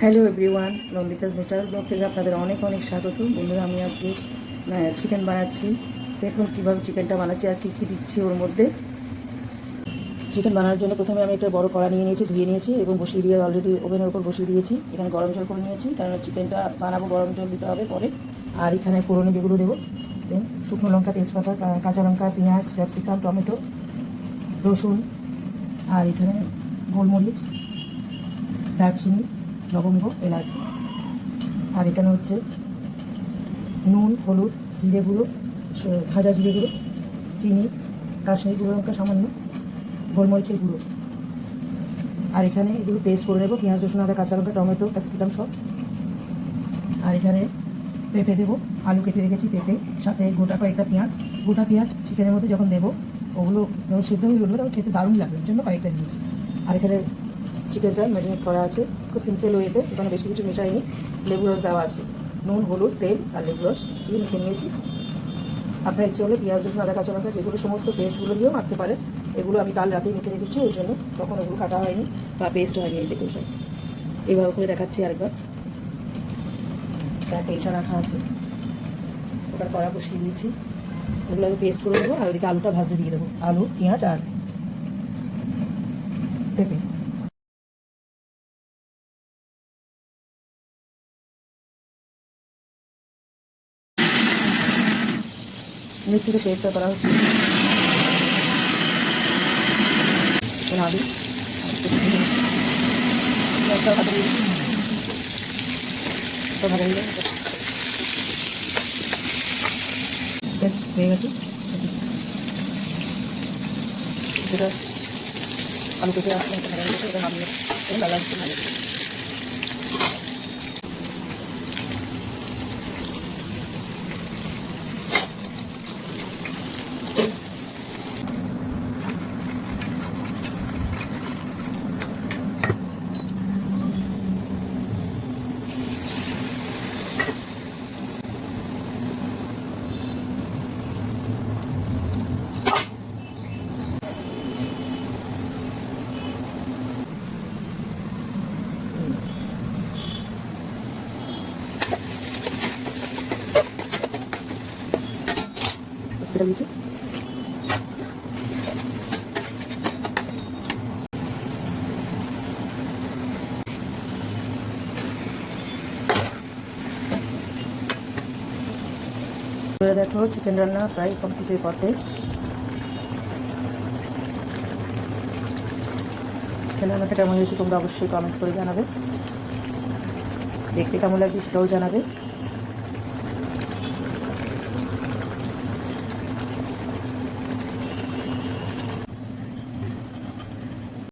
Hello everyone, নন্দিতাস nature blog থেকে আপনাদের অনেক অনেক স্বাগত। বন্ধুরা, আমি আজকে চিকেন বানাচ্ছি। দেখুন কীভাবে চিকেনটা বানাচ্ছি আর কী কী দিচ্ছি ওর মধ্যে। চিকেন বানানোর জন্য প্রথমে আমি একটা বড় কড়া নিয়ে নিয়েছি, ধুয়ে নিয়েছি এবং বসিয়ে দিয়ে অলরেডি ওভেনের উপর বসিয়ে দিয়েছি। এখানে গরম জল করে নিয়েছি, কারণ চিকেনটা বানাবো গরম জল দিতে হবে পরে। আর এখানে ফোড়নে যেগুলো দেবো, শুকনো লঙ্কা, তেজপাতা, কাঁচা লঙ্কা, পেঁয়াজ, ক্যাপসিকাম, টমেটো, রসুন, আর এখানে গোলমরিচ, দারচিনি, লবঙ্গ, এলাচ। আর এখানে হচ্ছে নুন, হলুদ, জিরে গুঁড়ো, ভাজা জিরে গুঁড়ো, চিনি, কাশ্মীরি গুঁড়ো লঙ্কা সামান্য, গোলমরিচের গুঁড়ো। আর এখানে এগুলো পেস্ট করে নেবো, পেঁয়াজ, রসুন, আদা, কাঁচা লঙ্কা, টমেটো, ক্যাপসিকাম সব। আর এখানে পেঁপে দেবো, আলু কেটে রেখেছি, পেঁপে, সাথে কয়েকটা গোটা পেঁয়াজ চিকেনের মধ্যে যখন দেবো, ওগুলো যখন সেদ্ধ হয়ে উঠবে তখন খেতে দারুণ লাগবে, ওর জন্য কয়েকটা দিয়েছি। আর এখানে চিকেনটা ম্যারিনেট করা আছে খুব সিম্পল ওয়েতে, এখানে বেশি কিছু মেশাইনি। লেবু রস দেওয়া আছে, নুন, হলুদ, তেল আর লেবু রস দিয়ে মেখে নিয়েছি। আপনার ইচ্ছে হলে পেঁয়াজ, রসুন, আদা, কাঁচা লঙ্কা যেগুলো সমস্ত পেস্টগুলো দিয়েও মাখতে পারে। এগুলো আমি কাল রাতেই মেখে রেখেছি, ওই জন্য তখন ওগুলো কাটা হয়নি বা পেস্ট হয়নি। এই দেখুন সব এইভাবে করে দেখাচ্ছি আরেকবার। তার তেলটা রাখা আছে, ওটা কড়া বসিয়ে দিয়েছি, ওগুলো আগে পেস্ট করে দেবো। আর ওদিকে আলুটা ভাজতে দিয়ে দেবো, আলু, পেঁয়াজ আর পেঁপে। মিক্সিতে পেস্টটা করা হচ্ছে। আলু পেস্ট হয়ে গেছে, যেটা আলু কেটে আসলে এটা নামিয়ে ভালো লাগছে। হসপিটাল দিচ্ছি। দেখো চিকেন রান্না প্রায় কমপ্লিটের পথে। চিকেন রান্নাটা কেমন হয়েছে তোমরা অবশ্যই কমেন্টস করে জানাবে। দেখতে কেমন লাগছে সেটাও জানাবে।